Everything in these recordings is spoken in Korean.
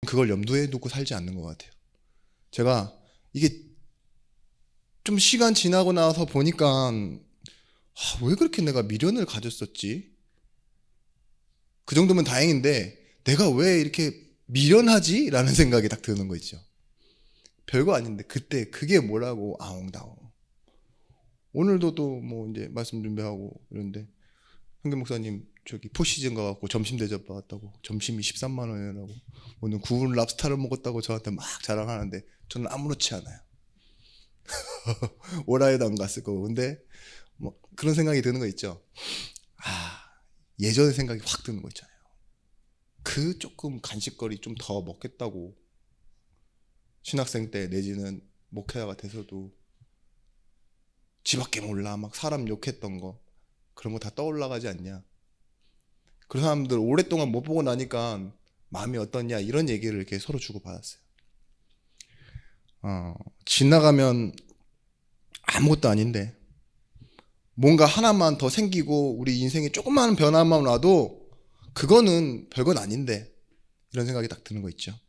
그걸 염두에 두고 살지 않는 것 같아요. 제가 이게 좀 시간 지나고 나서 보니까 왜 그렇게 내가 미련을 가졌었지? 그 정도면 다행인데 내가 왜 이렇게 미련하지? 라는 생각이 딱 드는 거 있죠. 별거 아닌데 그때 그게 뭐라고 아웅다웅. 오늘도 또 뭐 이제 말씀 준비하고 이런데 현경 목사님 저기 포시즌 가갖고 점심 대접 받았다고, 점심이 13만 원이라고, 오늘 구운 랍스타를 먹었다고 저한테 막 자랑하는데 저는 아무렇지 않아요. 오라에도 안 갔을 거고. 근데 뭐 그런 생각이 드는 거 있죠. 예전의 생각이 확 드는 거 있잖아요. 그 조금 간식거리 좀 더 먹겠다고 신학생 때 내지는 목회자가 돼서도 지밖에 몰라 막 사람 욕했던 거, 그런 거 다 떠올라가지 않냐. 그런 사람들 오랫동안 못 보고 나니까 마음이 어떻냐, 이런 얘기를 이렇게 서로 주고받았어요. 지나가면 아무것도 아닌데 뭔가 하나만 더 생기고 우리 인생에 조그마한 변화만 와도 그거는 별건 아닌데, 이런 생각이 딱 드는 거 있죠.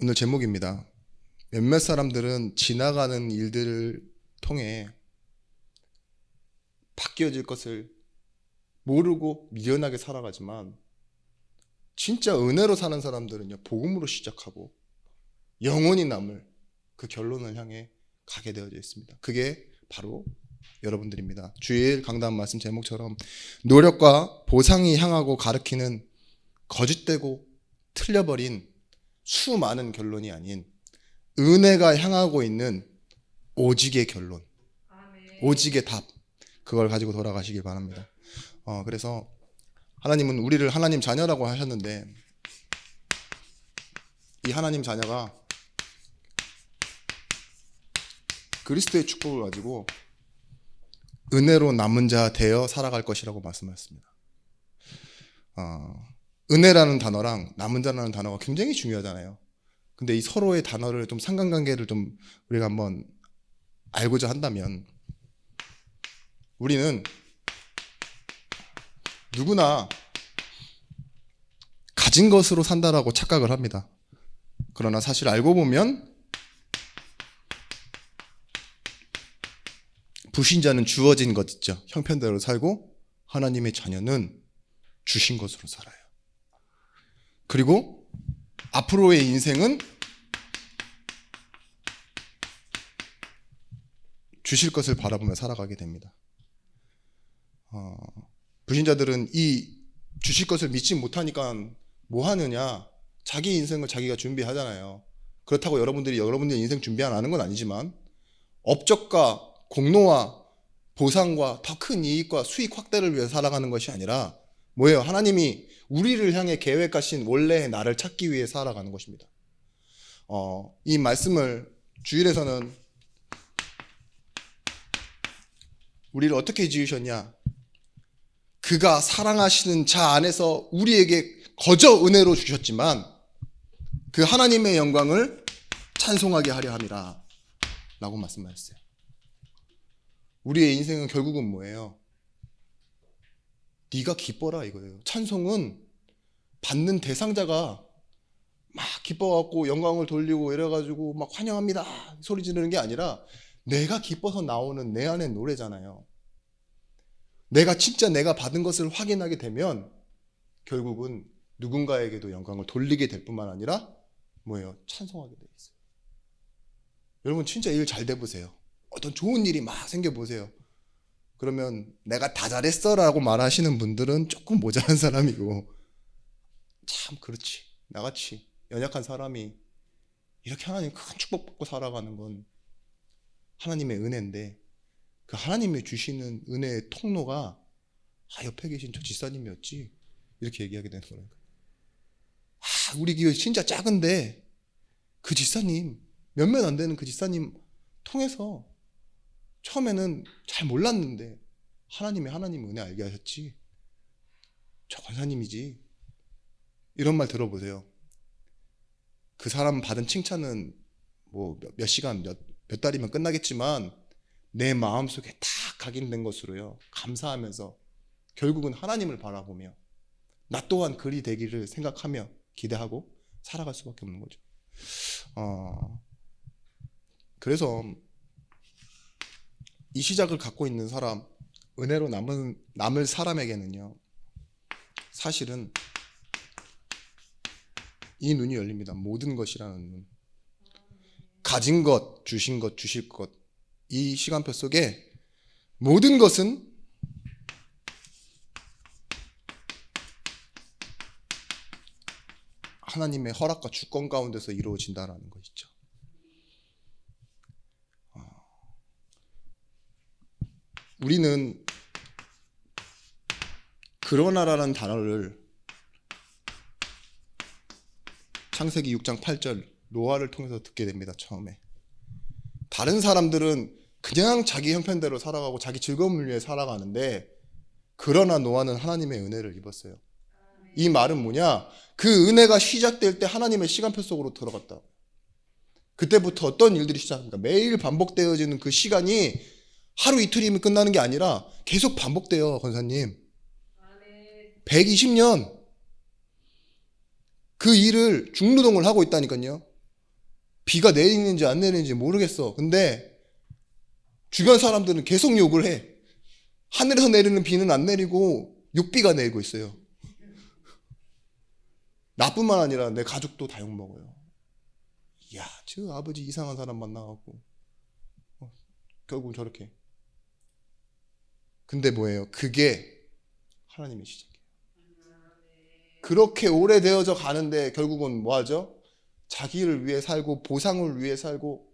오늘 제목입니다. 몇몇 사람들은 지나가는 일들을 통해 바뀌어질 것을 모르고 미련하게 살아가지만, 진짜 은혜로 사는 사람들은요, 복음으로 시작하고 영원히 남을 그 결론을 향해 가게 되어져 있습니다. 그게 바로 여러분들입니다. 주일 강단 말씀 제목처럼 노력과 보상이 향하고 가리키는 거짓되고 틀려버린 수많은 결론이 아닌 은혜가 향하고 있는 오직의 결론, 오직의 답, 그걸 가지고 돌아가시길 바랍니다. 그래서 하나님은 우리를 하나님 자녀라고 하셨는데, 이 하나님 자녀가 그리스도의 축복을 가지고 은혜로 남은 자 되어 살아갈 것이라고 말씀하셨습니다. 은혜라는 단어랑 남은 자라는 단어가 굉장히 중요하잖아요. 근데 이 서로의 단어를 좀 상관관계를 좀 우리가 한번 알고자 한다면, 우리는 누구나 가진 것으로 산다라고 착각을 합니다. 그러나 사실 알고 보면 불신자는 주어진 것 있죠. 형편대로 살고 하나님의 자녀는 주신 것으로 살아요. 그리고 앞으로의 인생은 주실 것을 바라보며 살아가게 됩니다. 불신자들은 이 주실 것을 믿지 못하니까 뭐 하느냐, 자기 인생을 자기가 준비하잖아요. 그렇다고 여러분들의 인생 준비 안 하는 건 아니지만, 업적과 공로와 보상과 더 큰 이익과 수익 확대를 위해 살아가는 것이 아니라 뭐예요? 하나님이 우리를 향해 계획하신 원래의 나를 찾기 위해 살아가는 것입니다. 이 말씀을 주일에서는 우리를 어떻게 지으셨냐? 그가 사랑하시는 자 안에서 우리에게 거저 은혜로 주셨지만 그 하나님의 영광을 찬송하게 하려 함이라 라고 말씀하셨어요. 우리의 인생은 결국은 뭐예요? 네가 기뻐라 이거예요. 찬송은 받는 대상자가 막 기뻐갖고 영광을 돌리고 이래가지고 막 환영합니다 소리 지르는 게 아니라 내가 기뻐서 나오는 내 안의 노래잖아요. 내가 진짜 내가 받은 것을 확인하게 되면 결국은 누군가에게도 영광을 돌리게 될 뿐만 아니라 뭐예요? 찬송하게 돼 있어요. 여러분 진짜 일 잘 돼 보세요. 어떤 좋은 일이 막 생겨보세요. 그러면 내가 다 잘했어 라고 말하시는 분들은 조금 모자란 사람이고, 참 그렇지, 나같이 연약한 사람이 이렇게 하나님 큰 축복받고 살아가는 건 하나님의 은혜인데, 그 하나님이 주시는 은혜의 통로가 옆에 계신 저 지사님이었지 이렇게 얘기하게 되는 거예요. 우리 교회 진짜 작은데 그 지사님, 몇몇 안 되는 그 지사님 통해서 처음에는 잘 몰랐는데 하나님 은혜 알게 하셨지, 저 권사님이지, 이런 말 들어보세요. 그 사람 받은 칭찬은 뭐 몇 시간 몇 달이면 끝나겠지만 내 마음속에 다 각인된 것으로요 감사하면서 결국은 하나님을 바라보며 나 또한 그리 되기를 생각하며 기대하고 살아갈 수밖에 없는 거죠. 그래서 이 시작을 갖고 있는 사람, 은혜로 남을 사람에게는요, 사실은 이 눈이 열립니다. 모든 것이라는 눈. 가진 것, 주신 것, 주실 것. 이 시간표 속에 모든 것은 하나님의 허락과 주권 가운데서 이루어진다라는 것이죠. 우리는 그러나라는 단어를 창세기 6장 8절 노아를 통해서 듣게 됩니다. 처음에 다른 사람들은 그냥 자기 형편대로 살아가고 자기 즐거움을 위해 살아가는데, 그러나 노아는 하나님의 은혜를 입었어요. 이 말은 뭐냐? 그 은혜가 시작될 때 하나님의 시간표 속으로 들어갔다. 그때부터 어떤 일들이 시작합니까? 매일 반복되어지는 그 시간이 하루 이틀이면 끝나는 게 아니라 계속 반복돼요. 권사님, 120년 그 일을 중노동을 하고 있다니까요. 비가 내리는지 안 내리는지 모르겠어. 근데 주변 사람들은 계속 욕을 해. 하늘에서 내리는 비는 안 내리고 육비가 내리고 있어요. 나뿐만 아니라 내 가족도 다 욕먹어요. 이야, 저 아버지 이상한 사람 만나갖고 결국은 저렇게. 근데 뭐예요? 그게 하나님의 시작이에요. 그렇게 오래되어져 가는데 결국은 뭐하죠? 자기를 위해 살고 보상을 위해 살고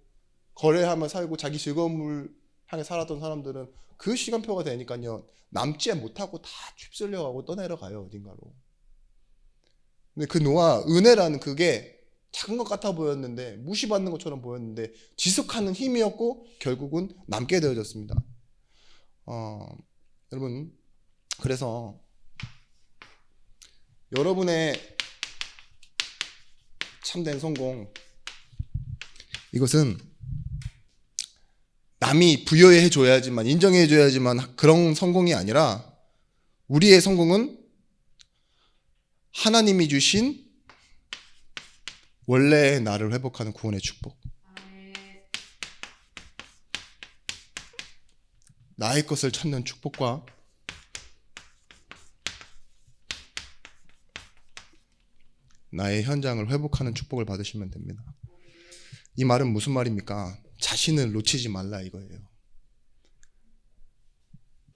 거래하며 살고 자기 즐거움을 향해 살았던 사람들은 그 시간표가 되니까요, 남지 못하고 다 휩쓸려가고 떠내려가요, 어딘가로. 근데 그 노아 은혜라는 그게 작은 것 같아 보였는데, 무시받는 것처럼 보였는데 지속하는 힘이었고 결국은 남게 되어졌습니다. 여러분, 그래서 여러분의 참된 성공, 이것은 남이 부여해 줘야지만, 인정해 줘야지만 그런 성공이 아니라, 우리의 성공은 하나님이 주신 원래의 나를 회복하는 구원의 축복, 나의 것을 찾는 축복과 나의 현장을 회복하는 축복을 받으시면 됩니다. 이 말은 무슨 말입니까? 자신을 놓치지 말라 이거예요.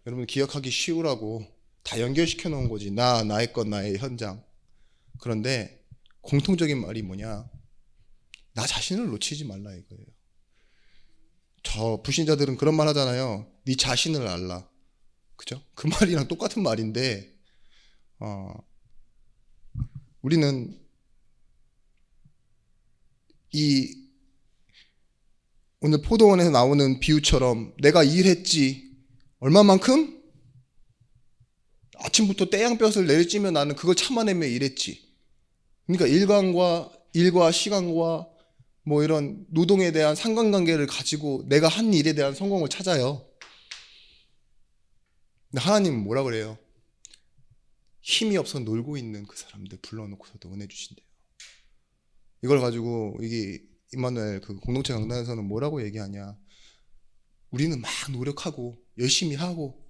여러분, 기억하기 쉬우라고 다 연결시켜 놓은 거지. 나의 것, 나의 현장. 그런데 공통적인 말이 뭐냐? 나 자신을 놓치지 말라 이거예요. 저 불신자들은 그런 말 하잖아요. 네 자신을 알라. 그죠? 그 말이랑 똑같은 말인데, 우리는 이 오늘 포도원에서 나오는 비유처럼 내가 일했지 얼마만큼? 아침부터 떼양볕을 내리쬐며 나는 그걸 참아내며 일했지. 그러니까 일과 시간과 뭐 이런 노동에 대한 상관관계를 가지고 내가 한 일에 대한 성공을 찾아요. 근데 하나님은 뭐라 그래요? 힘이 없어 놀고 있는 그 사람들 불러놓고서도 은혜 주신대요. 이걸 가지고 이게 임마누엘 그 공동체 강단에서는 뭐라고 얘기하냐? 우리는 막 노력하고 열심히 하고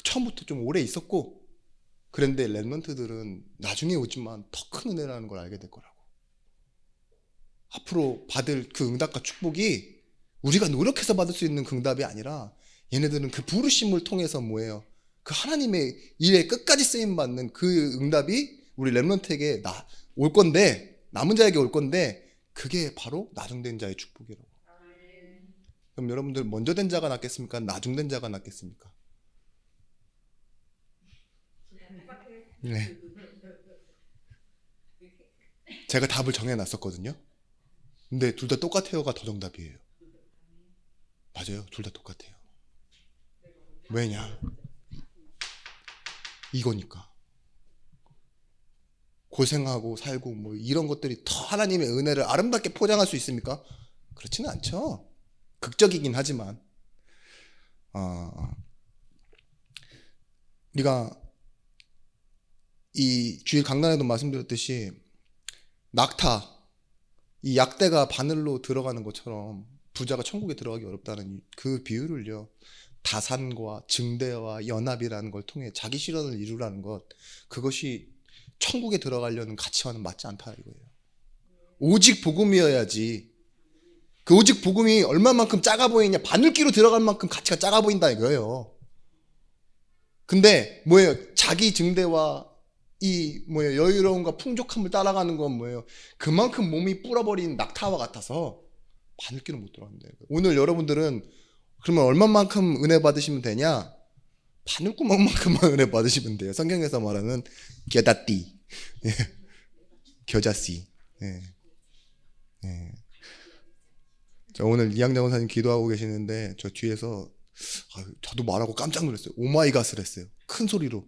처음부터 좀 오래 있었고, 그런데 렘넌트들은 나중에 오지만 더 큰 은혜라는 걸 알게 될 거라고. 앞으로 받을 그 응답과 축복이 우리가 노력해서 받을 수 있는 그 응답이 아니라, 얘네들은 그 부르심을 통해서 뭐예요? 그 하나님의 일에 끝까지 쓰임받는 그 응답이 우리 렘넌트에게 올 건데, 남은 자에게 올 건데, 그게 바로 나중된 자의 축복이라고. 그럼 여러분들 먼저 된 자가 낫겠습니까? 나중된 자가 낫겠습니까? 네. 제가 답을 정해놨었거든요. 근데 둘 다 똑같아요가 더 정답이에요. 맞아요. 둘 다 똑같아요. 왜냐? 이거니까. 고생하고 살고 뭐 이런 것들이 더 하나님의 은혜를 아름답게 포장할 수 있습니까? 그렇지는 않죠. 극적이긴 하지만 우리가 이 주일 강단에도 말씀드렸듯이 낙타, 이 약대가 바늘로 들어가는 것처럼 부자가 천국에 들어가기 어렵다는 그 비유를요, 다산과 증대와 연합이라는 걸 통해 자기 실현을 이루라는 것, 그것이 천국에 들어가려는 가치와는 맞지 않다 이거예요. 오직 복음이어야지. 그 오직 복음이 얼마만큼 작아 보이냐, 바늘기로 들어갈 만큼 가치가 작아 보인다 이거예요. 근데 뭐예요? 자기 증대와 이 뭐예요? 여유로움과 풍족함을 따라가는 건 뭐예요? 그만큼 몸이 불어버린 낙타와 같아서 바늘기로 못 들어간다. 오늘 여러분들은 그러면 얼마만큼 은혜 받으시면 되냐? 바늘구멍만큼만 은혜 받으시면 돼요. 성경에서 말하는 겨다띠, 겨자씨. 예. 예. 자, 오늘 이양장 원사님 기도하고 계시는데 저 뒤에서 저도 말하고 깜짝 놀랐어요. 오마이갓을 했어요. 큰 소리로.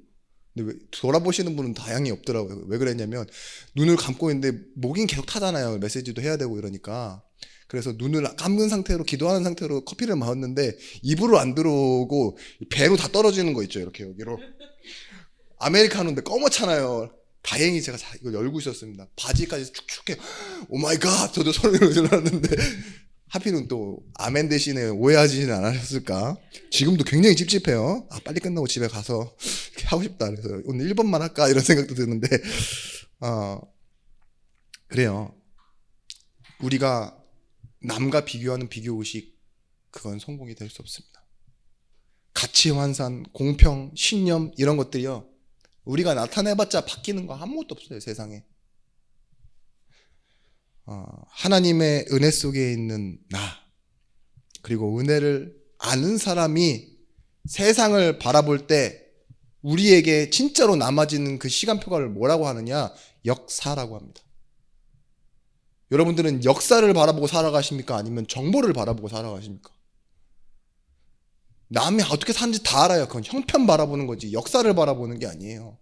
근데 왜, 돌아보시는 분은 다행히 없더라고요. 왜 그랬냐면 눈을 감고 있는데 목이 계속 타잖아요. 메시지도 해야 되고 이러니까. 그래서 눈을 감은 상태로 기도하는 상태로 커피를 마셨는데 입으로 안 들어오고 배로 다 떨어지는 거 있죠. 이렇게 여기로. 아메리카노인데 검었잖아요. 다행히 제가 이걸 열고 있었습니다. 바지까지 축축해. 오마이갓! 저도 소리를 질렀는데 하필은 또 아멘 대신에 오해하지는 않으셨을까? 지금도 굉장히 찝찝해요. 빨리 끝나고 집에 가서 이렇게 하고 싶다. 그래서 오늘 1번만 할까? 이런 생각도 드는데 그래요. 우리가 남과 비교하는 비교의식, 그건 성공이 될 수 없습니다. 가치 환산, 공평, 신념 이런 것들이요, 우리가 나타내봤자 바뀌는 거 아무것도 없어요. 세상에. 하나님의 은혜 속에 있는 나, 그리고 은혜를 아는 사람이 세상을 바라볼 때 우리에게 진짜로 남아지는 그 시간표가를 뭐라고 하느냐? 역사라고 합니다. 여러분들은 역사를 바라보고 살아가십니까? 아니면 정보를 바라보고 살아가십니까? 남이 어떻게 사는지 다 알아요. 그건 형편 바라보는 거지 역사를 바라보는 게 아니에요.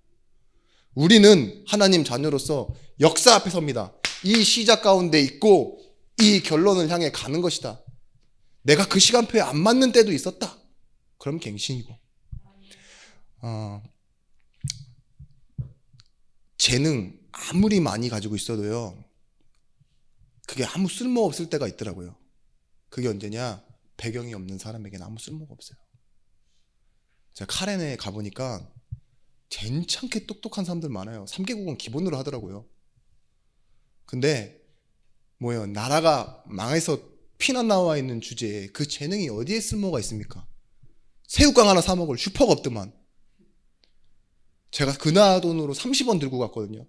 우리는 하나님 자녀로서 역사 앞에 섭니다. 이 시작 가운데 있고 이 결론을 향해 가는 것이다. 내가 그 시간표에 안 맞는 때도 있었다. 그럼 갱신이고. 재능 아무리 많이 가지고 있어도요, 그게 아무 쓸모 없을 때가 있더라고요. 그게 언제냐? 배경이 없는 사람에게는 아무 쓸모가 없어요. 제가 카렌에 가보니까 괜찮게 똑똑한 사람들 많아요. 3개국은 기본으로 하더라고요. 근데 뭐예요? 나라가 망해서 피난 나와 있는 주제에 그 재능이 어디에 쓸모가 있습니까? 새우깡 하나 사 먹을 슈퍼가 없더만. 제가 그 나라 돈으로 30원 들고 갔거든요.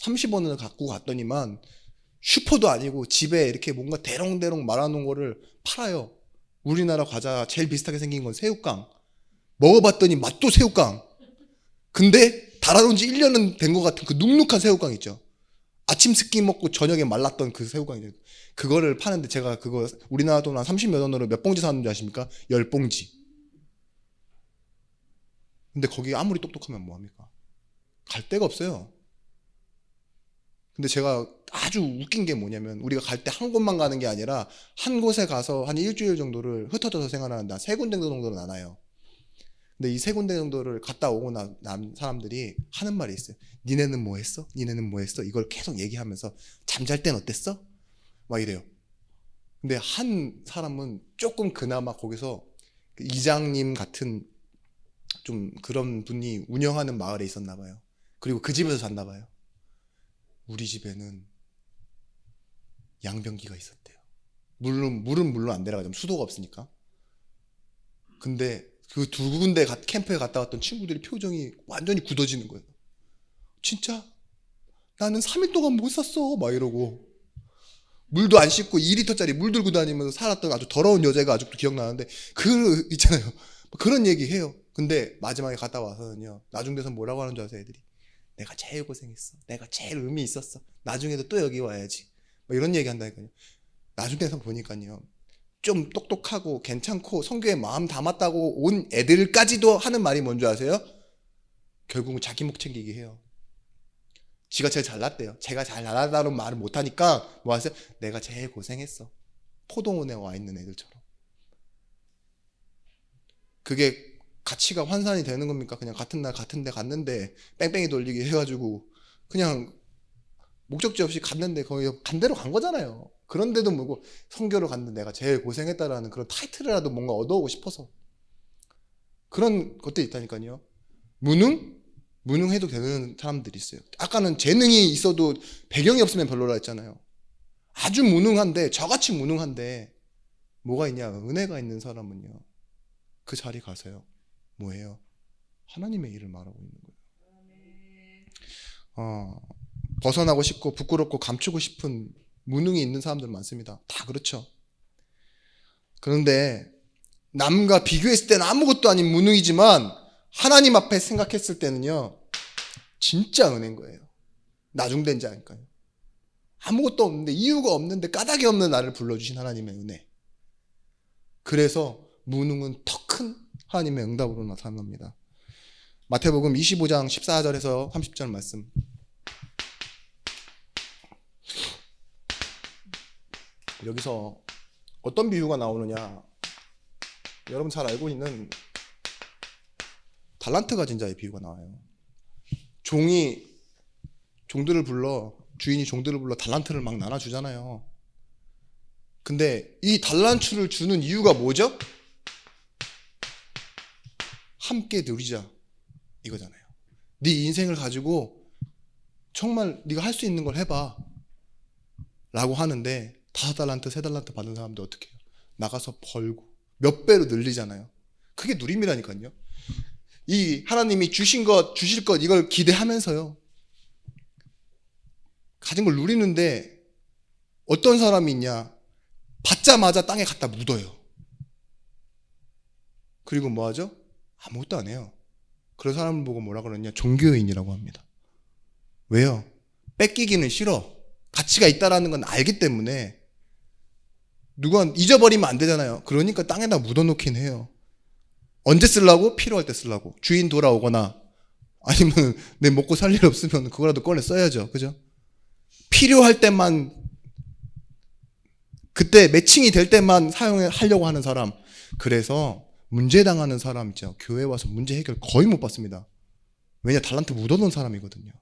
30원을 갖고 갔더니만 슈퍼도 아니고 집에 이렇게 뭔가 대롱대롱 말아놓은 거를 팔아요. 우리나라 과자 제일 비슷하게 생긴 건 새우깡. 먹어봤더니 맛도 새우깡. 근데 달아놓은 지 1년은 된 것 같은 그 눅눅한 새우깡 있죠. 아침 스키 먹고 저녁에 말랐던 그 새우깡이죠. 그거를 파는데 제가 그거 우리나라 돈 한 30몇 원으로 몇 봉지 샀는지 아십니까? 10봉지. 근데 거기 아무리 똑똑하면 뭐합니까? 갈 데가 없어요. 근데 제가 아주 웃긴 게 뭐냐면, 우리가 갈 때 한 곳만 가는 게 아니라 한 곳에 가서 한 일주일 정도를 흩어져서 생활하는데 3군데 정도로 나눠요. 근데 이 3군데 정도를 갔다 오고 난 사람들이 하는 말이 있어요. 니네는 뭐 했어? 니네는 뭐 했어? 이걸 계속 얘기하면서 잠잘 땐 어땠어? 막 이래요. 근데 한 사람은 조금 그나마 거기서 이장님 같은 좀 그런 분이 운영하는 마을에 있었나 봐요. 그리고 그 집에서 잤나 봐요. 우리 집에는 양변기가 있었대요. 물은 물론 안 내려가죠. 수도가 없으니까. 근데 그 2군데 캠프에 갔다 왔던 친구들이 표정이 완전히 굳어지는 거예요. 진짜? 나는 3일 동안 못 샀어. 막 이러고. 물도 안 씻고 2리터짜리 물 들고 다니면서 살았던 아주 더러운 여자가 아직도 기억나는데, 그 있잖아요. 그런 얘기 해요. 근데 마지막에 갔다 와서는요, 나중 돼서 뭐라고 하는 줄 아세요, 애들이? 내가 제일 고생했어. 내가 제일 의미 있었어. 나중에도 또 여기 와야지. 뭐 이런 얘기 한다니까요. 나중 돼서 보니까요, 좀 똑똑하고 괜찮고 성교에 마음 담았다고 온 애들까지도 하는 말이 뭔지 아세요? 결국은 자기 목 챙기기 해요. 지가 제일 잘났대요. 제가 잘 나가다는 말을 못하니까 뭐 하세요? 내가 제일 고생했어. 포동원에 와 있는 애들처럼. 그게 가치가 환산이 되는 겁니까? 그냥 같은 날 같은 데 갔는데 뺑뺑이 돌리기 해가지고 그냥 목적지 없이 갔는데 거기 간 대로 간 거잖아요. 그런데도 뭐고 선교를 갔는데 내가 제일 고생했다라는 그런 타이틀이라도 뭔가 얻어오고 싶어서 그런 것들이 있다니까요. 무능해도 되는 사람들이 있어요. 아까는 재능이 있어도 배경이 없으면 별로라 했잖아요. 아주 무능한데 저같이 무능한데 뭐가 있냐? 은혜가 있는 사람은요. 그 자리 가세요. 뭐예요? 하나님의 일을 말하고 있는 거예요. 벗어나고 싶고 부끄럽고 감추고 싶은 무능이 있는 사람들 많습니다. 다 그렇죠. 그런데 남과 비교했을 때는 아무것도 아닌 무능이지만 하나님 앞에 생각했을 때는요. 진짜 은혜인 거예요. 나중된 자니까요. 아무것도 없는데 이유가 없는데 까닭이 없는 나를 불러주신 하나님의 은혜. 그래서 무능은 더 큰 하나님의 응답으로 나타납니다. 마태복음 25장 14절에서 30절 말씀. 여기서 어떤 비유가 나오느냐? 여러분 잘 알고 있는 달란트 가진 자의 비유가 나와요. 종들을 불러 주인이 종들을 불러 달란트를 막 나눠주잖아요. 근데 이 달란트를 주는 이유가 뭐죠? 함께 누리자 이거잖아요. 네 인생을 가지고 정말 네가 할 수 있는 걸 해봐 라고 하는데 5달란트, 3달란트 받은 사람들 어떻게 해요? 나가서 벌고 몇 배로 늘리잖아요. 그게 누림이라니까요. 이 하나님이 주신 것, 주실 것 이걸 기대하면서요. 가진 걸 누리는데 어떤 사람이 있냐? 받자마자 땅에 갖다 묻어요. 그리고 뭐 하죠? 아무것도 안 해요. 그런 사람을 보고 뭐라 그러냐? 종교인이라고 합니다. 왜요? 뺏기기는 싫어. 가치가 있다라는 건 알기 때문에 누가 잊어버리면 안 되잖아요. 그러니까 땅에다 묻어놓긴 해요. 언제 쓰려고? 필요할 때 쓰려고. 주인 돌아오거나 아니면 내 먹고 살 일 없으면 그거라도 꺼내 써야죠. 그죠? 필요할 때만 그때 매칭이 될 때만 사용하려고 하는 사람. 그래서 문제 당하는 사람 있죠. 교회 와서 문제 해결 거의 못 받습니다. 왜냐? 달란트 묻어놓은 사람이거든요.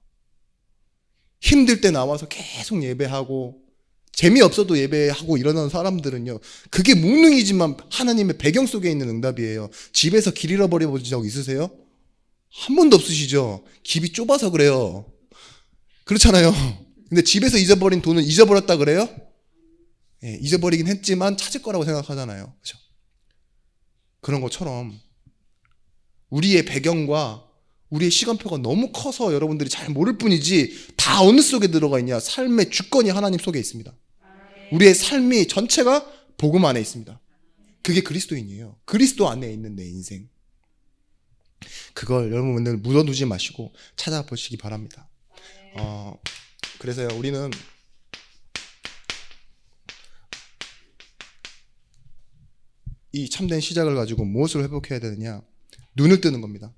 힘들 때 나와서 계속 예배하고 재미없어도 예배하고 이러는 사람들은요. 그게 무능이지만 하나님의 배경 속에 있는 응답이에요. 집에서 길 잃어버려 보신 적 있으세요? 한 번도 없으시죠? 집이 좁아서 그래요. 그렇잖아요. 근데 집에서 잊어버린 돈은 잊어버렸다 그래요? 예, 잊어버리긴 했지만 찾을 거라고 생각하잖아요. 그렇죠? 그런 것처럼 우리의 배경과 우리의 시간표가 너무 커서 여러분들이 잘 모를 뿐이지 다 어느 속에 들어가 있냐? 삶의 주권이 하나님 속에 있습니다. 우리의 삶이 전체가 복음 안에 있습니다. 그게 그리스도인이에요. 그리스도 안에 있는 내 인생. 그걸 여러분들 묻어두지 마시고 찾아보시기 바랍니다. 그래서요, 우리는 이 참된 시작을 가지고 무엇을 회복해야 되느냐? 눈을 뜨는 겁니다.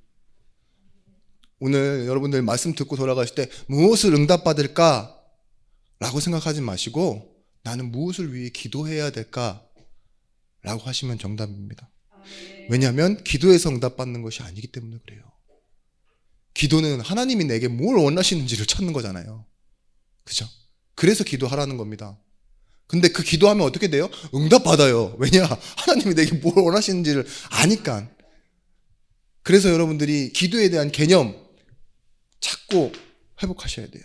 오늘 여러분들 말씀 듣고 돌아가실 때 무엇을 응답받을까? 라고 생각하지 마시고 나는 무엇을 위해 기도해야 될까? 라고 하시면 정답입니다. 왜냐하면 기도에서 응답받는 것이 아니기 때문에 그래요. 기도는 하나님이 내게 뭘 원하시는지를 찾는 거잖아요. 그죠? 그래서 기도하라는 겁니다. 근데 그 기도하면 어떻게 돼요? 응답받아요. 왜냐? 하나님이 내게 뭘 원하시는지를 아니까. 그래서 여러분들이 기도에 대한 개념 찾고 회복하셔야 돼요.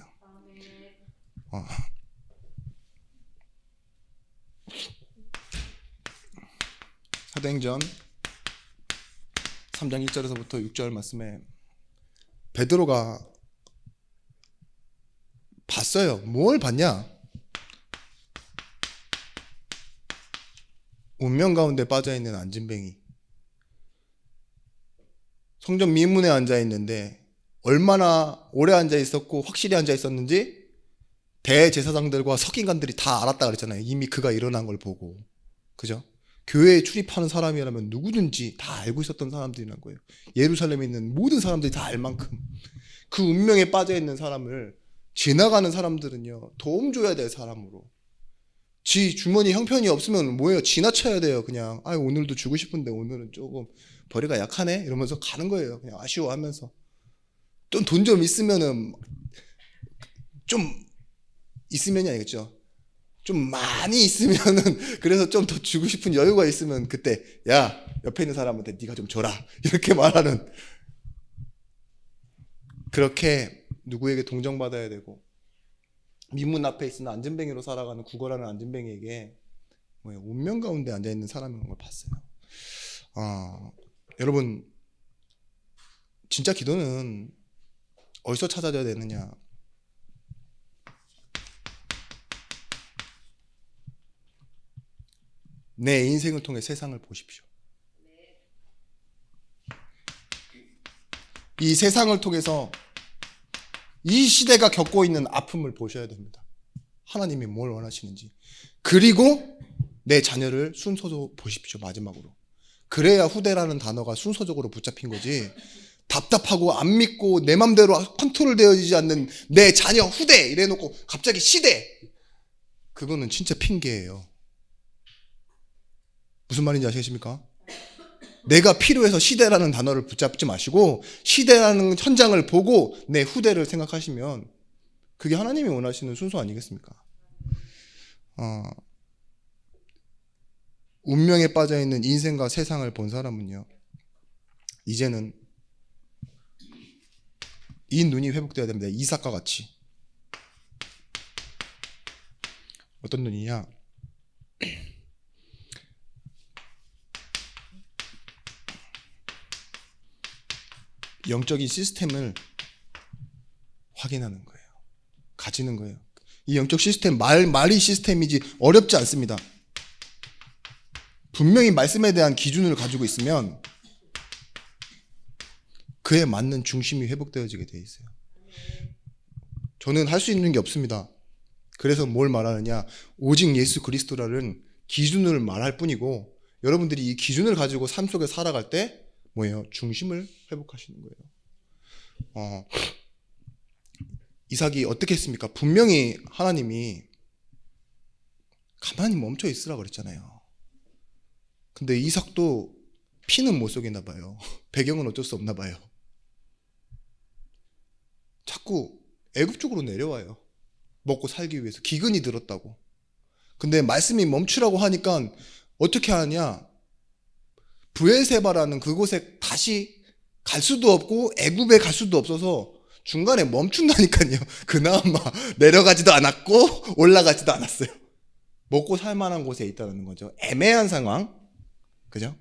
사도행전 3장 1절에서부터 6절 말씀에 베드로가 봤어요. 뭘 봤냐? 운명 가운데 빠져있는 안진뱅이. 성전 미문에 앉아있는데 얼마나 오래 앉아있었고 확실히 앉아있었는지 대제사장들과 석인관들이 다 알았다 그랬잖아요. 이미 그가 일어난 걸 보고. 그죠? 교회에 출입하는 사람이라면 누구든지 다 알고 있었던 사람들이란 거예요. 예루살렘에 있는 모든 사람들이 다 알 만큼 그 운명에 빠져있는 사람을 지나가는 사람들은요, 도움 줘야 될 사람으로. 지 주머니 형편이 없으면 뭐예요? 지나쳐야 돼요. 그냥 오늘도 주고 싶은데 오늘은 조금 벌이가 약하네 이러면서 가는 거예요. 그냥 아쉬워하면서. 좀 돈 좀 있으면은, 좀 있으면이 아니겠죠. 좀 많이 있으면은 그래서 좀 더 주고 싶은 여유가 있으면 그때 야 옆에 있는 사람한테 네가 좀 줘라 이렇게 말하는, 그렇게 누구에게 동정받아야 되고 민문 앞에 있으나 안진뱅이로 살아가는 구걸하는 안진뱅이에게 운명 가운데 앉아 있는 사람인 걸 봤어요. 여러분 진짜 기도는 어디서 찾아져야 되느냐? 내 인생을 통해 세상을 보십시오. 이 세상을 통해서 이 시대가 겪고 있는 아픔을 보셔야 됩니다. 하나님이 뭘 원하시는지. 그리고 내 자녀를 순서로 보십시오. 마지막으로. 그래야 후대라는 단어가 순서적으로 붙잡힌 거지. 답답하고 안 믿고 내 맘대로 컨트롤되어지지 않는 내 자녀 후대 이래놓고 갑자기 시대, 그거는 진짜 핑계예요. 무슨 말인지 아시겠습니까? 내가 필요해서 시대라는 단어를 붙잡지 마시고 시대라는 현장을 보고 내 후대를 생각하시면 그게 하나님이 원하시는 순서 아니겠습니까? 운명에 빠져있는 인생과 세상을 본 사람은요, 이제는 이 눈이 회복되어야 됩니다. 이삭과 같이. 어떤 눈이냐? 영적인 시스템을 확인하는 거예요. 가지는 거예요. 이 영적 시스템, 말이 시스템이지 어렵지 않습니다. 분명히 말씀에 대한 기준을 가지고 있으면 그에 맞는 중심이 회복되어지게 돼 있어요. 저는 할 수 있는 게 없습니다. 그래서 뭘 말하느냐? 오직 예수 그리스도라는 기준을 말할 뿐이고, 여러분들이 이 기준을 가지고 삶 속에 살아갈 때 뭐예요? 중심을 회복하시는 거예요. 이삭이 어떻게 했습니까? 분명히 하나님이 가만히 멈춰 있으라 그랬잖아요. 근데 이삭도 피는 못 속이나 봐요. 배경은 어쩔 수 없나 봐요. 자꾸 애굽 쪽으로 내려와요. 먹고 살기 위해서. 기근이 들었다고. 근데 말씀이 멈추라고 하니까 어떻게 하냐? 브엘세바라는 그곳에 다시 갈 수도 없고 애굽에 갈 수도 없어서 중간에 멈춘다니까요. 그나마 내려가지도 않았고 올라가지도 않았어요. 먹고 살 만한 곳에 있다는 거죠. 애매한 상황. 그죠?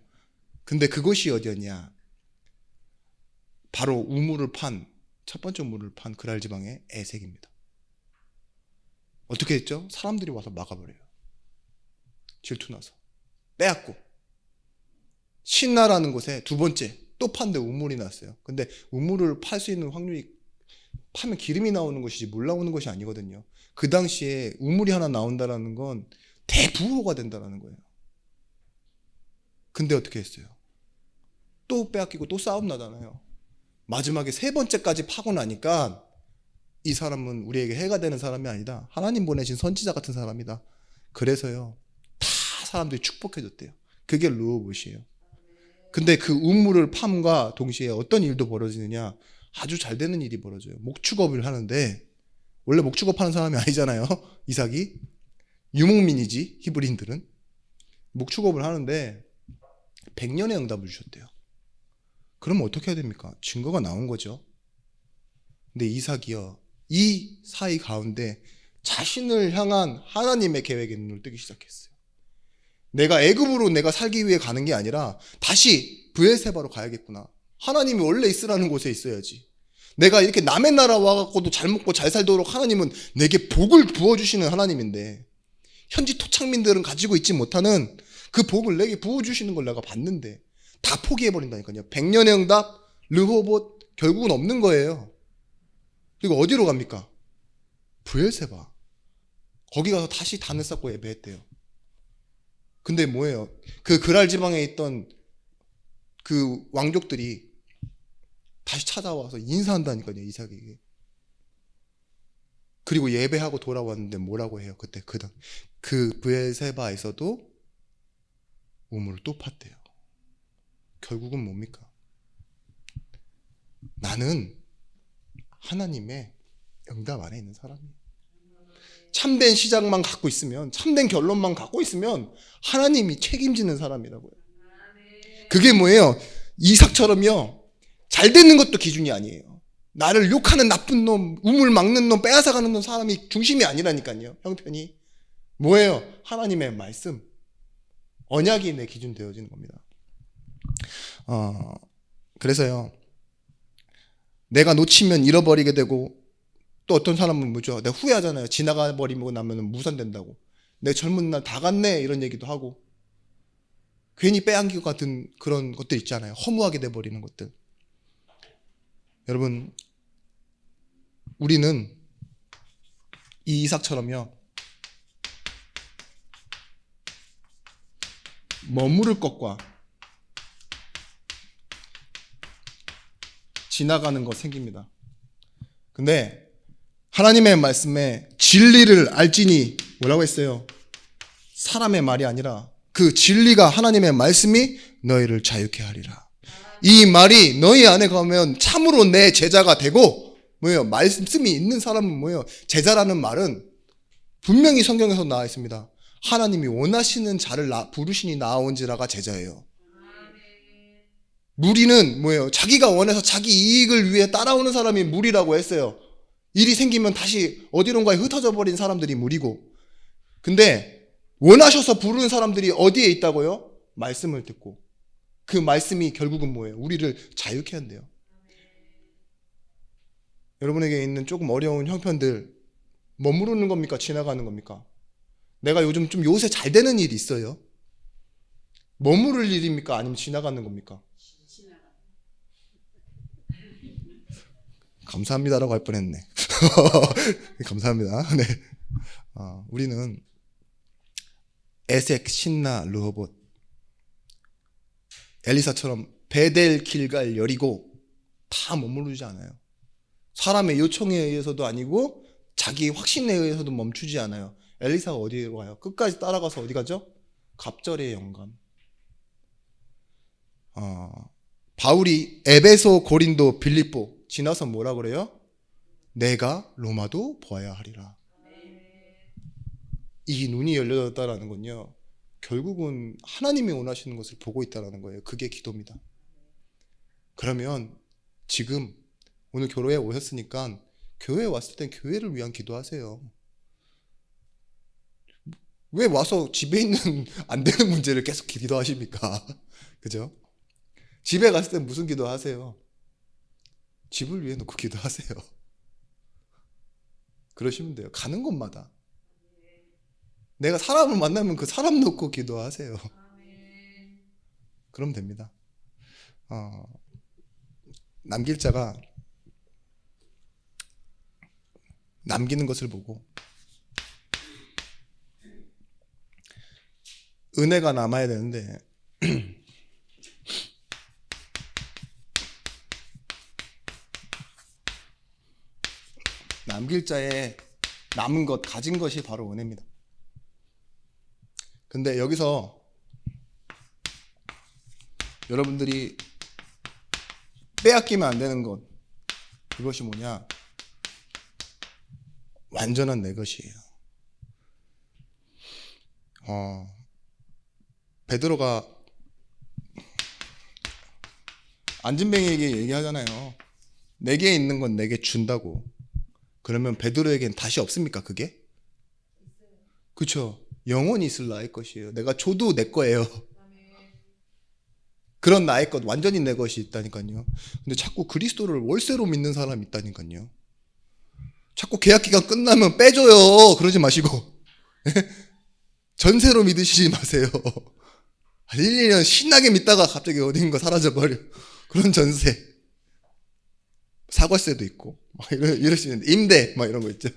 근데 그곳이 어디였냐? 바로 우물을 판, 첫 번째 우물을 판 그랄 지방의 에색입니다. 어떻게 했죠? 사람들이 와서 막아버려요. 질투나서. 빼앗고. 신나라는 곳에 두 번째 또 판데 우물이 났어요. 근데 우물을 팔 수 있는 확률이, 파면 기름이 나오는 것이지 물 나오는 것이 아니거든요. 그 당시에 우물이 하나 나온다는 건 대부호가 된다는 거예요. 근데 어떻게 했어요? 또 빼앗기고 또 싸움 나잖아요. 마지막에 세 번째까지 파고 나니까 이 사람은 우리에게 해가 되는 사람이 아니다. 하나님 보내신 선지자 같은 사람이다. 그래서요, 다 사람들이 축복해줬대요. 그게 르호봇이에요. 근데 그 우물을 팜과 동시에 어떤 일도 벌어지느냐? 아주 잘 되는 일이 벌어져요. 목축업을 하는데, 원래 목축업 하는 사람이 아니잖아요. 이삭이. 유목민이지, 히브리인들은. 목축업을 하는데 100년의 응답을 주셨대요. 그러면 어떻게 해야 됩니까? 증거가 나온 거죠. 근데 이삭이요, 이 사이 가운데 자신을 향한 하나님의 계획에 눈을 뜨기 시작했어요. 내가 애굽으로 내가 살기 위해 가는 게 아니라 다시 브엘세바로 가야겠구나. 하나님이 원래 있으라는 곳에 있어야지. 내가 이렇게 남의 나라 와갖고도 잘 먹고 잘 살도록 하나님은 내게 복을 부어주시는 하나님인데, 현지 토착민들은 가지고 있지 못하는 그 복을 내게 부어주시는 걸 내가 봤는데 다 포기해버린다니까요. 100년의 응답, 르호봇, 결국은 없는 거예요. 그리고 어디로 갑니까? 브엘세바. 거기 가서 다시 단을 쌓고 예배했대요. 근데 뭐예요? 그 그랄 지방에 있던 그 왕족들이 다시 찾아와서 인사한다니까요, 이삭에게. 그리고 예배하고 돌아왔는데 뭐라고 해요? 그때 그 브엘세바에서도 우물을 또 팠대요. 결국은 뭡니까? 나는 하나님의 응답 안에 있는 사람이에요. 참된 시작만 갖고 있으면, 참된 결론만 갖고 있으면 하나님이 책임지는 사람이라고요. 그게 뭐예요? 이삭처럼요, 잘 되는 것도 기준이 아니에요. 나를 욕하는 나쁜 놈, 우물 막는 놈, 빼앗아가는 놈 사람이 중심이 아니라니까요. 형편이 뭐예요? 하나님의 말씀, 언약이 내 기준 되어지는 겁니다. 그래서요, 내가 놓치면 잃어버리게 되고, 또 어떤 사람은 뭐죠? 내가 후회하잖아요. 지나가 버리고 나면 무산된다고. 내 젊은 날 다 갔네 이런 얘기도 하고, 괜히 빼앗기고 같은 그런 것들 있잖아요. 허무하게 돼버리는 것들. 여러분, 우리는 이 이삭처럼요, 머무를 것과 지나가는 것 생깁니다. 근데 하나님의 말씀에 진리를 알지니 뭐라고 했어요? 사람의 말이 아니라 그 진리가 하나님의 말씀이 너희를 자유케 하리라. 이 말이 너희 안에 가면 참으로 내 제자가 되고, 뭐예요? 말씀이 있는 사람은 뭐예요? 제자라는 말은 분명히 성경에서 나와 있습니다. 하나님이 원하시는 자를 부르시니 나아온지라가 제자예요. 무리는 뭐예요? 자기가 원해서 자기 이익을 위해 따라오는 사람이 무리라고 했어요. 일이 생기면 다시 어디론가에 흩어져 버린 사람들이 무리고. 근데 원하셔서 부르는 사람들이 어디에 있다고요? 말씀을 듣고. 그 말씀이 결국은 뭐예요? 우리를 자유케 한대요. 여러분에게 있는 조금 어려운 형편들, 머무르는 겁니까? 지나가는 겁니까? 내가 요즘 좀 요새 잘 되는 일이 있어요. 머무를 일입니까? 아니면 지나가는 겁니까? 감사합니다라고 할 뻔했네. 감사합니다. 네. 우리는 에색, 신나, 르호봇, 엘리사처럼 베델, 길갈, 여리고 다 머무르지 않아요. 사람의 요청에 의해서도 아니고 자기 확신에 의해서도 멈추지 않아요. 엘리사가 어디로 가요? 끝까지 따라가서 어디 가죠? 갑절의 영감. 바울이 에베소, 고린도, 빌립보 지나서 뭐라 그래요? 내가 로마도 보아야 하리라. 이 눈이 열려졌다라는 건요, 결국은 하나님이 원하시는 것을 보고 있다는 거예요. 그게 기도입니다. 그러면 지금 오늘 교회에 오셨으니까 교회에 왔을 땐 교회를 위한 기도하세요. 왜 와서 집에 있는 안 되는 문제를 계속 기도하십니까? 그죠? 집에 갔을 땐 무슨 기도하세요? 집을 위해 놓고 기도하세요. 그러시면 돼요. 가는 곳마다. 내가 사람을 만나면 그 사람 놓고 기도하세요. 그럼 됩니다. 남길 자가 남기는 것을 보고 은혜가 남아야 되는데 남길 자의 남은 것, 가진 것이 바로 은혜입니다. 근데 여기서 여러분들이 빼앗기면 안 되는 것, 그것이 뭐냐? 완전한 내 것이에요. 베드로가 안진뱅이에게 얘기하잖아요. 내게 있는 건 내게 준다고. 그러면 베드로에겐 다시 없습니까? 그게? 그렇죠. 영원히 있을 나의 것이에요. 내가 줘도 내 거예요. 그런 나의 것, 완전히 내 것이 있다니까요. 근데 자꾸 그리스도를 월세로 믿는 사람이 있다니까요. 자꾸 계약 기간 끝나면 빼줘요. 그러지 마시고 전세로 믿으시지 마세요. 1, 2년 신나게 믿다가 갑자기 어딘가 사라져버려. 그런 전세. 사과세도 있고 이럴 수 있는데, 임대 막 이런 거 있죠.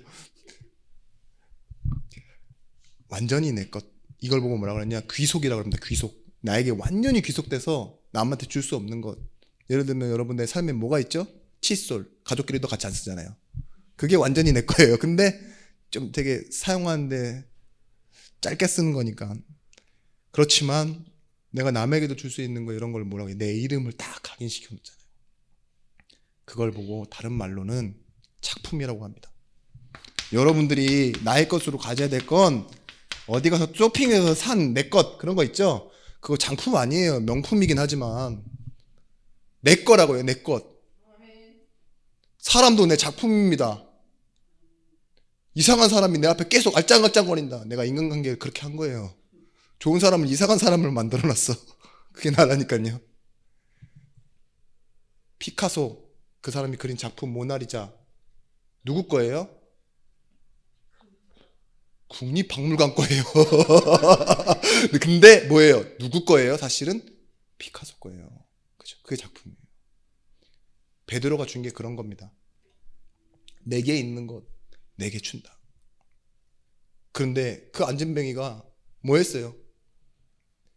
완전히 내 것, 이걸 보고 뭐라고 그러냐? 귀속이라고 합니다. 귀속. 나에게 완전히 귀속돼서 남한테 줄 수 없는 것. 예를 들면 여러분의 삶에 뭐가 있죠? 칫솔. 가족끼리도 같이 안 쓰잖아요. 그게 완전히 내 거예요. 근데 좀 되게 사용하는데 짧게 쓰는 거니까. 그렇지만 내가 남에게도 줄 수 있는 거 이런 걸 뭐라고 해? 내 이름을 딱 각인시켜 놓잖아요. 그걸 보고 다른 말로는 작품이라고 합니다. 여러분들이 나의 것으로 가져야 될 건 어디 가서 쇼핑해서 산 내 것 그런 거 있죠? 그거 장품 아니에요. 명품이긴 하지만 내 거라고요. 내 것. 사람도 내 작품입니다. 이상한 사람이 내 앞에 계속 알짱알짱거린다. 내가 인간관계를 그렇게 한 거예요. 좋은 사람은 이상한 사람을 만들어놨어. 그게 나라니까요. 피카소, 그 사람이 그린 작품 모나리자 누구 거예요? 국립박물관 거예요. 근데 뭐예요? 누구 거예요? 사실은 피카소 거예요. 그죠? 그게 작품이에요. 베드로가 준 게 그런 겁니다. 내게 있는 것 내게 준다. 그런데 그 안진뱅이가 뭐 했어요?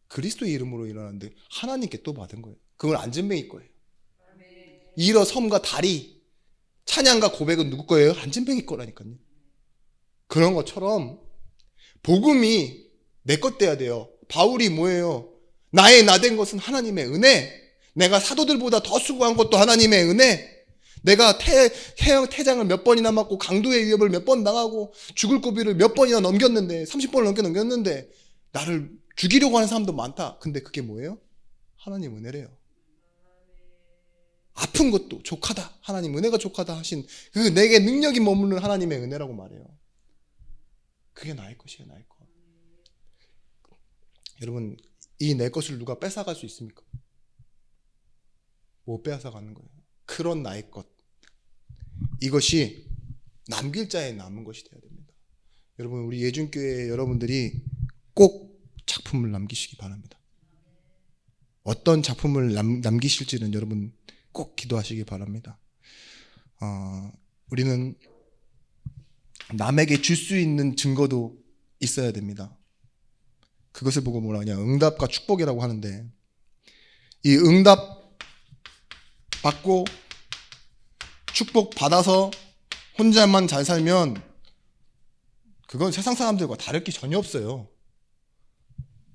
그리스도의 이름으로 일어났는데 하나님께 또 받은 거예요. 그건 안진뱅이 거예요. 일어섬과 다리, 찬양과 고백은 누구 거예요? 안진뱅이 거라니까요. 그런 것처럼 복음이 내 것 돼야 돼요. 바울이 뭐예요? 나의 나된 것은 하나님의 은혜. 내가 사도들보다 더 수고한 것도 하나님의 은혜. 내가 태장을 몇 번이나 맞고 강도의 위협을 몇 번 당하고 죽을 고비를 몇 번이나 넘겼는데 30번을 넘겼는데 나를 죽이려고 하는 사람도 많다. 근데 그게 뭐예요? 하나님 은혜래요. 아픈 것도 족하다. 하나님 은혜가 족하다 하신 그 내게 능력이 머무는 하나님의 은혜라고 말해요. 그게 나의 것이에요. 나의 것. 여러분 이 내 것을 누가 뺏어갈 수 있습니까? 못 빼앗아가는 거예요. 그런 나의 것. 이것이 남길 자에 남은 것이 되어야 됩니다. 여러분 우리 예준교회 여러분들이 꼭 작품을 남기시기 바랍니다. 어떤 작품을 남기실지는 여러분 꼭 기도하시기 바랍니다. 우리는 남에게 줄 수 있는 증거도 있어야 됩니다. 그것을 보고 뭐라 하냐? 응답과 축복이라고 하는데 이 응답 받고 축복 받아서 혼자만 잘 살면 그건 세상 사람들과 다를 게 전혀 없어요.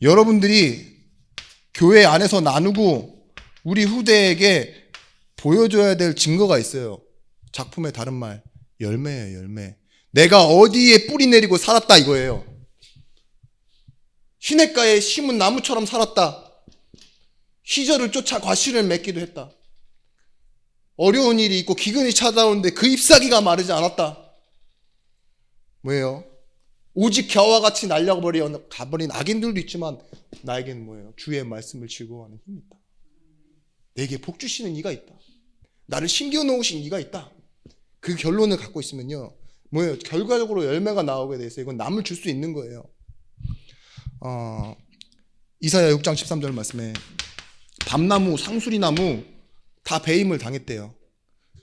여러분들이 교회 안에서 나누고 우리 후대에게 보여줘야 될 증거가 있어요. 작품의 다른 말 열매예요. 열매. 내가 어디에 뿌리 내리고 살았다 이거예요. 시냇가에 심은 나무처럼 살았다. 희절을 쫓아 과실을 맺기도 했다. 어려운 일이 있고 기근이 찾아오는데 그 잎사귀가 마르지 않았다. 뭐예요? 오직 겨와 같이 가버린 악인들도 있지만 나에게는 뭐예요? 주의 말씀을 즐거워하는 힘이 있다. 내게 복 주시는 이가 있다. 나를 심겨놓으신 이가 있다. 그 결론을 갖고 있으면요 뭐예요? 결과적으로 열매가 나오게 돼 있어요. 이건 남을 줄 수 있는 거예요. 이사야 6장 13절 말씀에 밤나무, 상수리나무 다 배임을 당했대요.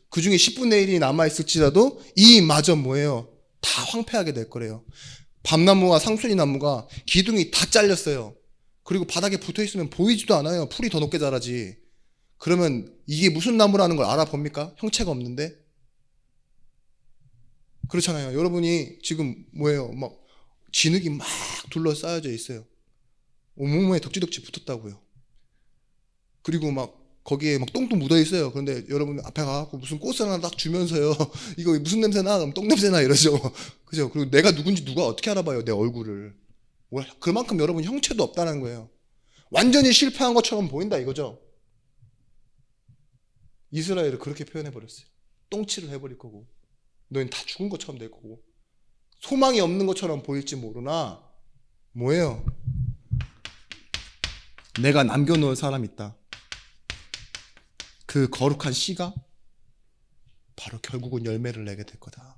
그 중에 10분의 1이 남아있을지라도 이 마저 뭐예요? 다 황폐하게 될 거래요. 밤나무와 상수리나무가 기둥이 다 잘렸어요. 그리고 바닥에 붙어있으면 보이지도 않아요. 풀이 더 높게 자라지. 그러면 이게 무슨 나무라는 걸 알아봅니까? 형체가 없는데. 그렇잖아요. 여러분이 지금 뭐예요? 막 진흙이 막 둘러싸여져 있어요. 온몸에 덕지덕지 붙었다고요. 그리고 막 거기에 막 똥도 묻어 있어요. 그런데 여러분 앞에 가서 무슨 꽃을 하나 딱 주면서요. 이거 무슨 냄새나? 그럼 똥 냄새나 이러죠. 그죠? 그리고 내가 누군지 누가 어떻게 알아봐요? 내 얼굴을. 그만큼 여러분 형체도 없다는 거예요. 완전히 실패한 것처럼 보인다 이거죠. 이스라엘을 그렇게 표현해 버렸어요. 똥칠을 해버릴 거고 너희는 다 죽은 것처럼 될 거고 소망이 없는 것처럼 보일지 모르나 뭐예요? 내가 남겨놓을 사람이 있다. 그 거룩한 씨가 바로 결국은 열매를 내게 될 거다.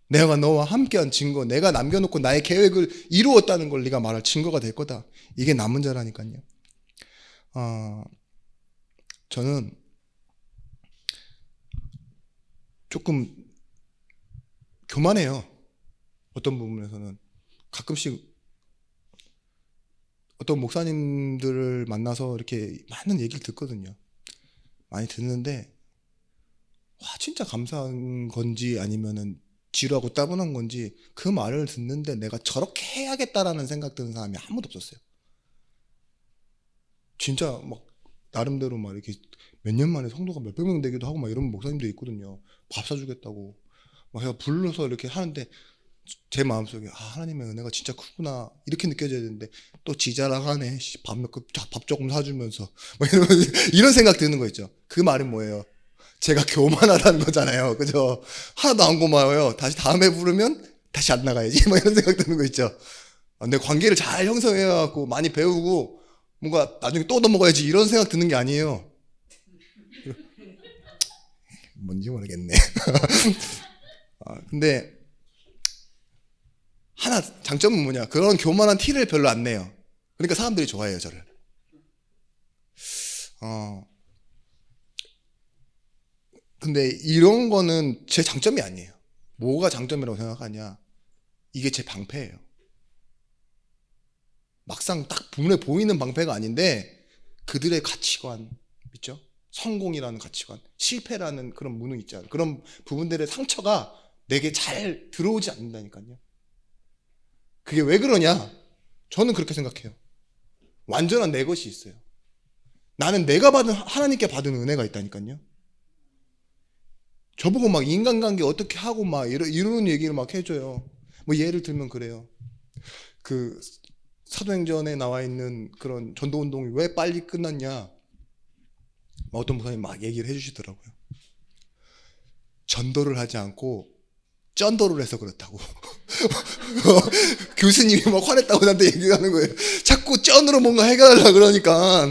내가 너와 함께한 증거, 내가 남겨놓고 나의 계획을 이루었다는 걸 네가 말할 증거가 될 거다. 이게 남은 자라니까요. 저는 조금 교만해요. 어떤 부분에서는 가끔씩 어떤 목사님들을 만나서 이렇게 많은 얘기를 듣거든요. 많이 듣는데 와 진짜 감사한 건지 아니면은 지루하고 따분한 건지 그 말을 듣는데 내가 저렇게 해야겠다라는 생각 드는 사람이 아무도 없었어요. 진짜 막 나름대로 막 이렇게 몇 년 만에 성도가 몇백 명 되기도 하고 막 이런 목사님도 있거든요. 밥 사주겠다고 막 제가 불러서 이렇게 하는데 제 마음속에 하나님의 은혜가 진짜 크구나 이렇게 느껴져야 되는데 또 지자랑하네. 밥 조금 사주면서 막 이런 생각 드는 거 있죠. 그 말은 뭐예요? 제가 교만하다는 거잖아요. 그죠? 하나도 안 고마워요. 다시 다음에 부르면 다시 안 나가야지. 막 이런 생각 드는 거 있죠. 내 관계를 잘 형성해갖고 많이 배우고 뭔가 나중에 또 얻어먹어야지 이런 생각 드는 게 아니에요. 뭔지 모르겠네. 근데 하나 장점은 뭐냐? 그런 교만한 티를 별로 안 내요. 그러니까 사람들이 좋아해요, 저를. 근데 이런 거는 제 장점이 아니에요. 뭐가 장점이라고 생각하냐? 이게 제 방패예요. 막상 딱 눈에 보이는 방패가 아닌데 그들의 가치관 있죠? 성공이라는 가치관, 실패라는 그런 무능 있잖아요. 그런 부분들의 상처가 내게 잘 들어오지 않는다니까요. 그게 왜 그러냐? 저는 그렇게 생각해요. 완전한 내 것이 있어요. 나는 내가 받은 하나님께 받은 은혜가 있다니까요. 저보고 막 인간관계 어떻게 하고 막 이런 얘기를 막 해줘요. 뭐 예를 들면 그래요. 그 사도행전에 나와 있는 그런 전도운동이 왜 빨리 끝났냐? 어떤 목사님이 막 얘기를 해주시더라고요. 전도를 하지 않고 쩐도를 해서 그렇다고. 교수님이 막 화냈다고 나한테 얘기하는 거예요. 자꾸 쩐으로 뭔가 해결하려고 그러니까.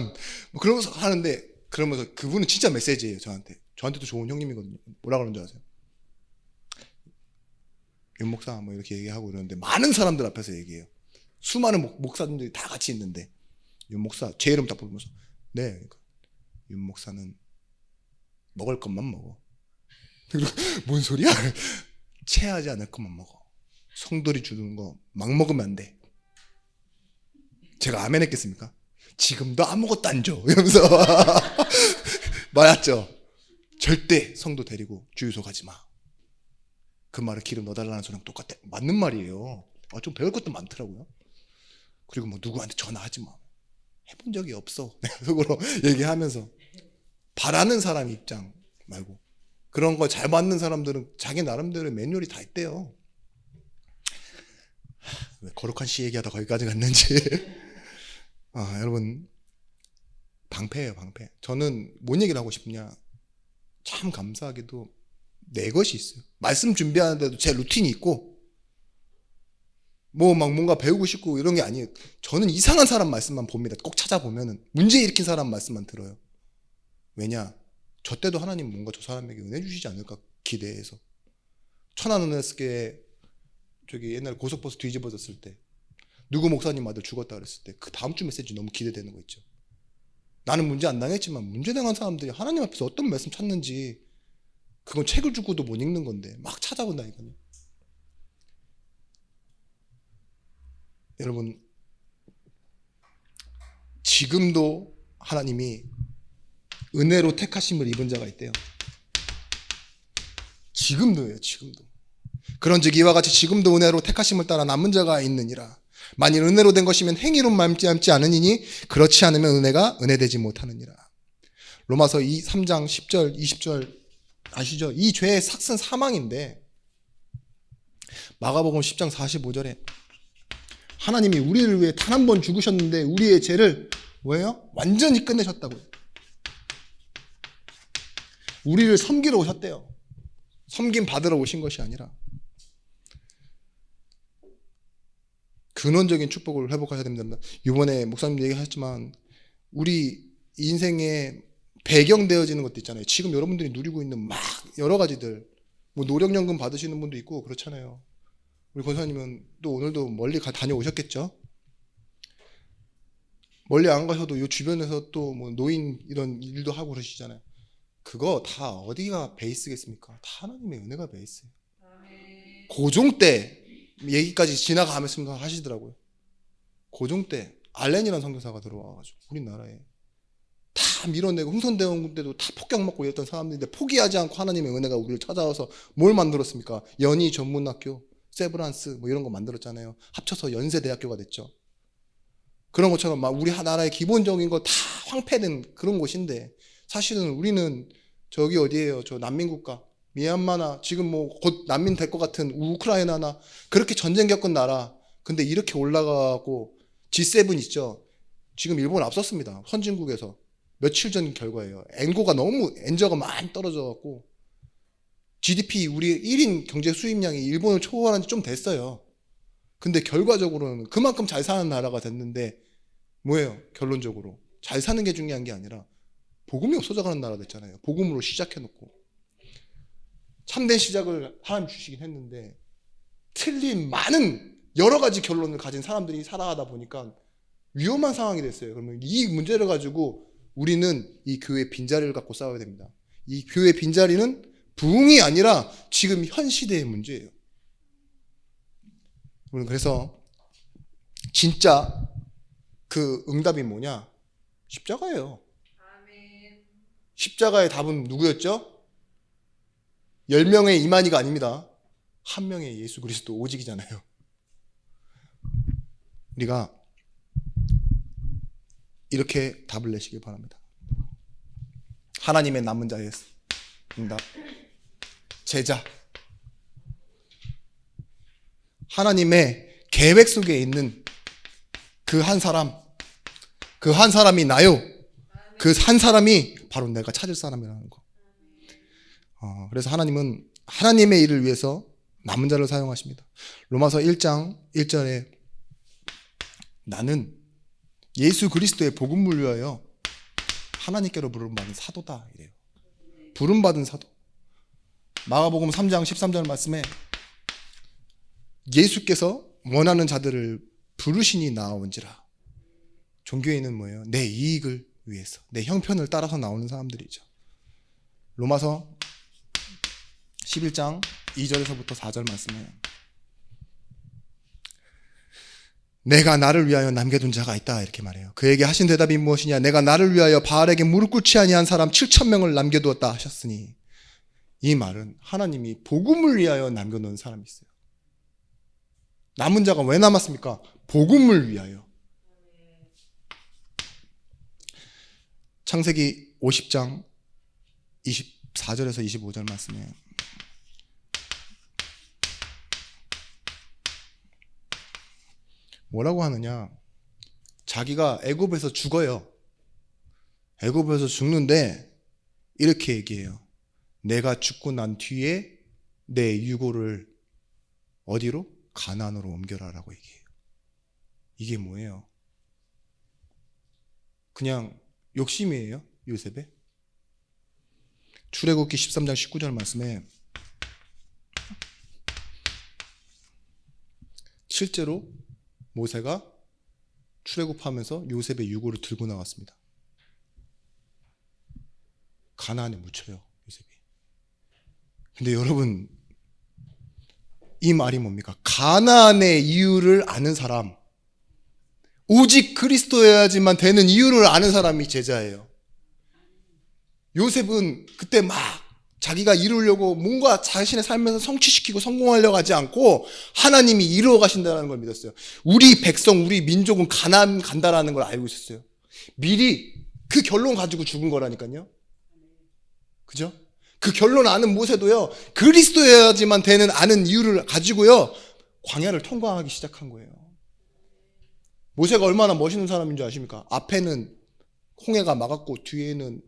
뭐 그러면서 하는데, 그러면서 그분은 진짜 메시지예요, 저한테. 저한테도 좋은 형님이거든요. 뭐라 그러는 줄 아세요? 윤 목사 뭐 이렇게 얘기하고 이러는데 많은 사람들 앞에서 얘기해요. 수많은 목사님들이 다 같이 있는데 윤 목사 제 이름 딱 부르면서 네, 그러니까 윤 목사는 먹을 것만 먹어. 뭔 소리야? 체하지 않을 것만 먹어. 성들이 주는 거 막 먹으면 안 돼. 제가 아멘 했겠습니까? 지금도 아무것도 안 줘. 이러면서 맞았죠? 절대 성도 데리고 주유소 가지 마. 그 말을 기름 넣어달라는 소리랑 똑같아. 맞는 말이에요. 좀 배울 것도 많더라고요. 그리고 뭐 누구한테 전화하지 마. 해본 적이 없어. 속으로 얘기하면서 바라는 사람 입장 말고 그런 거 잘 맞는 사람들은 자기 나름대로 매뉴얼이 다 있대요. 왜 거룩한 시 얘기하다 거기까지 갔는지. 여러분 방패예요, 방패. 저는 뭔 얘기를 하고 싶냐? 참 감사하게도 내 것이 있어요. 말씀 준비하는데도 제 루틴이 있고 뭐 막 뭔가 배우고 싶고 이런 게 아니에요. 저는 이상한 사람 말씀만 봅니다. 꼭 찾아보면은 문제 일으킨 사람 말씀만 들어요. 왜냐? 저 때도 하나님 뭔가 저 사람에게 은혜 주시지 않을까 기대해서. 천안은혜스교회 저기 옛날 고속버스 뒤집어졌을 때 누구 목사님 아들 죽었다 그랬을 때 그 다음 주 메시지 너무 기대되는 거 있죠. 나는 문제 안 당했지만 문제 당한 사람들이 하나님 앞에서 어떤 말씀 찾는지 그건 책을 주고도 못 읽는 건데 막 찾아본다니까요. 여러분 지금도 하나님이 은혜로 택하심을 입은 자가 있대요. 지금도예요. 지금도. 그런즉 이와 같이 지금도 은혜로 택하심을 따라 남은 자가 있느니라. 만일 은혜로 된 것이면 행위로 말미암지 않으니 그렇지 않으면 은혜가 은혜되지 못하느니라. 로마서 3장 10절 20절 아시죠? 이 죄의 삭은 사망인데 마가복음 10장 45절에 하나님이 우리를 위해 단 한 번 죽으셨는데 우리의 죄를 뭐예요? 완전히 끝내셨다고요. 우리를 섬기러 오셨대요. 섬김 받으러 오신 것이 아니라 근원적인 축복을 회복하셔야 됩니다. 이번에 목사님 얘기하셨지만 우리 인생에 배경되어지는 것도 있잖아요. 지금 여러분들이 누리고 있는 막 여러 가지들 뭐 노령연금 받으시는 분도 있고 그렇잖아요. 우리 권사님은 또 오늘도 멀리 다녀오셨겠죠. 멀리 안 가셔도 이 주변에서 또 뭐 노인 이런 일도 하고 그러시잖아요. 그거 다 어디가 베이스겠습니까? 다 하나님의 은혜가 베이스예요. 고종 때 얘기까지 지나가면서 하시더라고요. 고종 때 알렌이라는 선교사가 들어와가지고 우리나라에 다 밀어내고 흥선대원군 때도 다 폭격 먹고 이랬던 사람들인데 포기하지 않고 하나님의 은혜가 우리를 찾아와서 뭘 만들었습니까? 연희 전문학교, 세브란스 뭐 이런 거 만들었잖아요. 합쳐서 연세대학교가 됐죠. 그런 것처럼 막 우리 나라의 기본적인 거 다 황폐된 그런 곳인데 사실은 우리는 저기 어디예요? 저 난민국가 미얀마나 지금 뭐 곧 난민 될 것 같은 우크라이나나 그렇게 전쟁 겪은 나라. 근데 이렇게 올라가고 G7 있죠. 지금 일본 앞섰습니다. 선진국에서. 며칠 전 결과예요. 엔저가 많이 떨어져 갖고 GDP 우리 1인 경제 수입량이 일본을 초월한 지 좀 됐어요. 근데 결과적으로는 그만큼 잘 사는 나라가 됐는데 뭐예요? 결론적으로 잘 사는 게 중요한 게 아니라 복음이 없어져가는 나라 됐잖아요. 복음으로 시작해놓고 참된 시작을 하나님 주시긴 했는데 틀린 많은 여러 가지 결론을 가진 사람들이 살아가다 보니까 위험한 상황이 됐어요. 그러면 이 문제를 가지고 우리는 이 교회 빈자리를 갖고 싸워야 됩니다. 이 교회 빈자리는 부흥이 아니라 지금 현 시대의 문제예요. 그래서 진짜 그 응답이 뭐냐? 십자가예요. 십자가의 답은 누구였죠? 10명의 이만희가 아닙니다. 한 명의 예수 그리스도 오직이잖아요. 우리가 이렇게 답을 내시길 바랍니다. 하나님의 남은 자의 응답. 제자. 하나님의 계획 속에 있는 그 한 사람. 그 한 사람이 나요. 그 한 사람이 바로 내가 찾을 사람이라는 거. 그래서 하나님은 하나님의 일을 위해서 남은 자를 사용하십니다. 로마서 1장 1절에 나는 예수 그리스도의 복음을 위하여 하나님께로 부름받은 사도다 이래요. 부름받은 사도. 마가복음 3장 13절 말씀에 예수께서 원하는 자들을 부르시니 나아온지라. 종교인은 뭐예요? 내 이익을 위해서, 내 형편을 따라서 나오는 사람들이죠. 로마서 11장 2절에서부터 4절 말씀에 내가 나를 위하여 남겨둔 자가 있다 이렇게 말해요. 그에게 하신 대답이 무엇이냐? 내가 나를 위하여 바알에게 무릎 꿇지 아니한 사람 7,000명을 남겨두었다 하셨으니 이 말은 하나님이 복음을 위하여 남겨놓은 사람이 있어요. 남은 자가 왜 남았습니까? 복음을 위하여. 창세기 50장 24절에서 25절 말씀에 뭐라고 하느냐? 자기가 애굽에서 죽어요. 애굽에서 죽는데 이렇게 얘기해요. 내가 죽고 난 뒤에 내 유고를 어디로? 가나안으로 옮겨라라고 얘기해요. 이게 뭐예요? 그냥 욕심이에요, 요셉의? 출애굽기 13장 19절 말씀에 실제로 모세가 출애굽하면서 요셉의 유고를 들고 나왔습니다. 가나안에 묻혀요, 요셉이. 근데 여러분, 이 말이 뭡니까? 가나안의 이유를 아는 사람, 오직 그리스도여야지만 되는 이유를 아는 사람이 제자예요. 요셉은 그때 막 자기가 이루려고 뭔가 자신의 삶에서 성취시키고 성공하려고 하지 않고 하나님이 이루어 가신다는 걸 믿었어요. 우리 백성, 우리 민족은 가나안 간다라는 걸 알고 있었어요. 미리 그 결론 가지고 죽은 거라니까요. 그죠? 그 결론 아는 모세도요, 그리스도여야지만 되는 아는 이유를 가지고요, 광야를 통과하기 시작한 거예요. 모세가 얼마나 멋있는 사람인 줄 아십니까? 앞에는 홍해가 막았고 뒤에는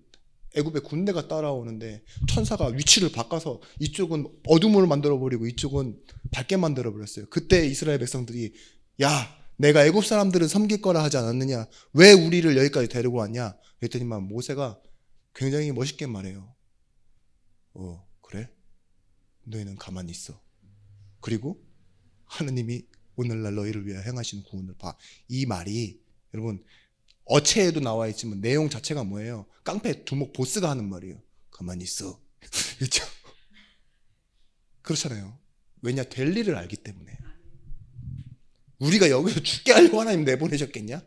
애굽의 군대가 따라오는데 천사가 위치를 바꿔서 이쪽은 어둠을 만들어버리고 이쪽은 밝게 만들어버렸어요. 그때 이스라엘 백성들이 야, 내가 애굽 사람들을 섬길 거라 하지 않았느냐? 왜 우리를 여기까지 데리고 왔냐? 그랬더니만 모세가 굉장히 멋있게 말해요. 그래? 너희는 가만히 있어. 그리고 하느님이 오늘날 너희를 위해 행하시는 구원을 봐. 이 말이 여러분 어체에도 나와 있지만 내용 자체가 뭐예요? 깡패 두목 보스가 하는 말이에요. 가만히 있어. 그렇죠? 그렇잖아요. 왜냐? 될 일을 알기 때문에. 우리가 여기서 죽게 하려고 하나님 내보내셨겠냐?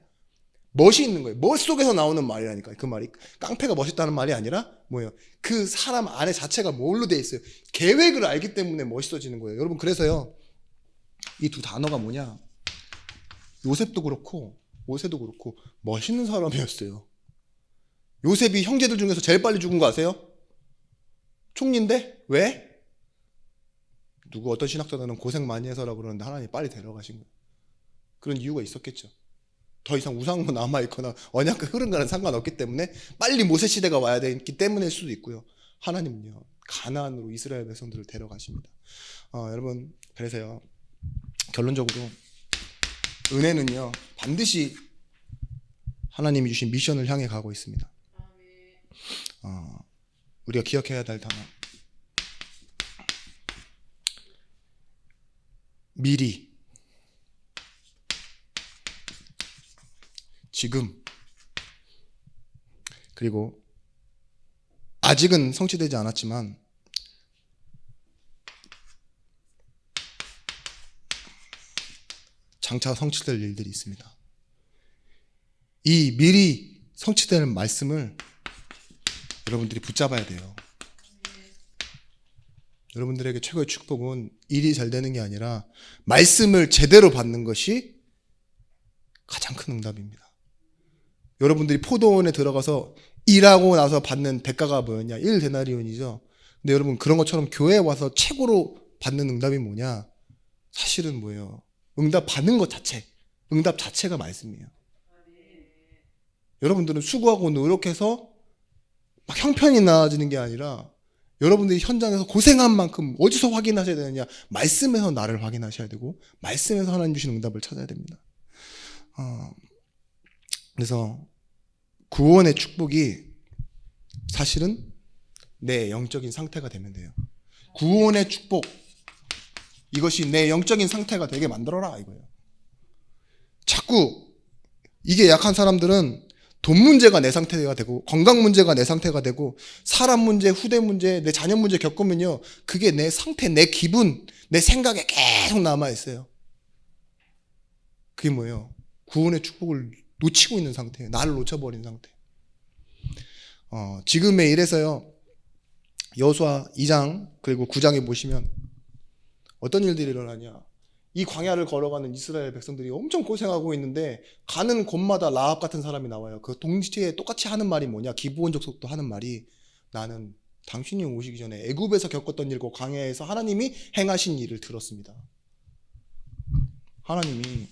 멋이 있는 거예요. 멋 속에서 나오는 말이라니까. 그 말이 깡패가 멋있다는 말이 아니라 뭐예요? 그 사람 안에 자체가 뭘로 돼 있어요? 계획을 알기 때문에 멋있어지는 거예요. 여러분, 그래서요, 이 두 단어가 뭐냐? 요셉도 그렇고 모세도 그렇고 멋있는 사람이었어요. 요셉이 형제들 중에서 제일 빨리 죽은 거 아세요? 총리인데? 왜? 누구 어떤 신학자들은 고생 많이 해서라고 그러는데 하나님이 빨리 데려가신 거예요. 그런 이유가 있었겠죠. 더 이상 우상으로 남아있거나 언약의 흐름과는 상관없기 때문에 빨리 모세 시대가 와야 되기 때문일 수도 있고요. 하나님은요, 가나안으로 이스라엘 백성들을 데려가십니다. 여러분, 그래서요, 결론적으로 은혜는요, 반드시 하나님이 주신 미션을 향해 가고 있습니다. 우리가 기억해야 될 단어, 미리, 지금, 그리고 아직은 성취되지 않았지만 장차 성취될 일들이 있습니다. 이 미리 성취될 말씀을 여러분들이 붙잡아야 돼요. 여러분들에게 최고의 축복은 일이 잘 되는 게 아니라 말씀을 제대로 받는 것이 가장 큰 응답입니다. 여러분들이 포도원에 들어가서 일하고 나서 받는 대가가 뭐였냐? 1데나리온이죠. 근데 여러분, 그런 것처럼 교회에 와서 최고로 받는 응답이 뭐냐? 사실은 뭐예요? 응답 받는 것 자체, 응답 자체가 말씀이에요. 여러분들은 수고하고 노력해서 막 형편이 나아지는 게 아니라 여러분들이 현장에서 고생한 만큼 어디서 확인하셔야 되느냐? 말씀에서 나를 확인하셔야 되고 말씀에서 하나님 주신 응답을 찾아야 됩니다. 그래서 구원의 축복이 사실은 내 영적인 상태가 되면 돼요. 구원의 축복, 이것이 내 영적인 상태가 되게 만들어라 이거예요. 자꾸 이게 약한 사람들은 돈 문제가 내 상태가 되고 건강 문제가 내 상태가 되고 사람 문제, 후대 문제, 내 자녀 문제 겪으면요, 그게 내 상태, 내 기분, 내 생각에 계속 남아있어요. 그게 뭐예요? 구원의 축복을 놓치고 있는 상태예요. 나를 놓쳐버린 상태. 지금의 일에서요, 여호수아 2장 그리고 9장에 보시면 어떤 일들이 일어나냐? 이 광야를 걸어가는 이스라엘 백성들이 엄청 고생하고 있는데 가는 곳마다 라합 같은 사람이 나와요. 그 동시에 똑같이 하는 말이 뭐냐? 기브온족 속도 하는 말이, 나는 당신이 오시기 전에 애굽에서 겪었던 일과 광야에서 하나님이 행하신 일을 들었습니다. 하나님이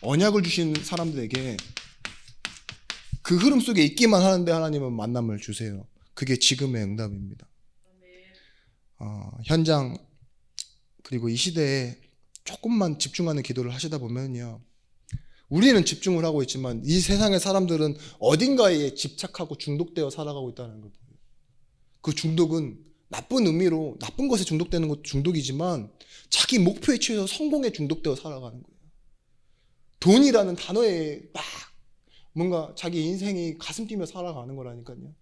언약을 주신 사람들에게 그 흐름 속에 있기만 하는데 하나님은 만남을 주세요. 그게 지금의 응답입니다. 현장 그리고 이 시대에 조금만 집중하는 기도를 하시다 보면요, 우리는 집중을 하고 있지만 이 세상의 사람들은 어딘가에 집착하고 중독되어 살아가고 있다는 걸 보여요. 그 중독은 나쁜 의미로 나쁜 것에 중독되는 것도 중독이지만 자기 목표에 취해서 성공에 중독되어 살아가는 거예요. 돈이라는 단어에 막 뭔가 자기 인생이 가슴 뛰며 살아가는 거라니까요.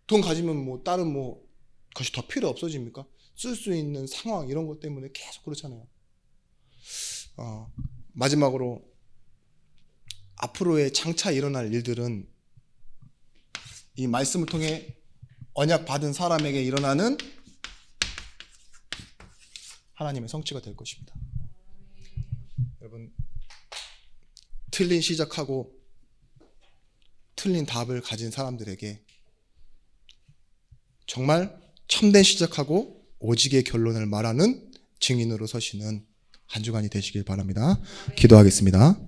돈 가지면 뭐 다른 뭐 것이 더 필요 없어집니까? 쓸 수 있는 상황 이런 것 때문에 계속 그렇잖아요. 마지막으로 앞으로의 장차 일어날 일들은 이 말씀을 통해 언약 받은 사람에게 일어나는 하나님의 성취가 될 것입니다. 여러분, 틀린 시작하고 틀린 답을 가진 사람들에게 정말 참된 시작하고 오직의 결론을 말하는 증인으로 서시는 한 주간이 되시길 바랍니다. 기도하겠습니다.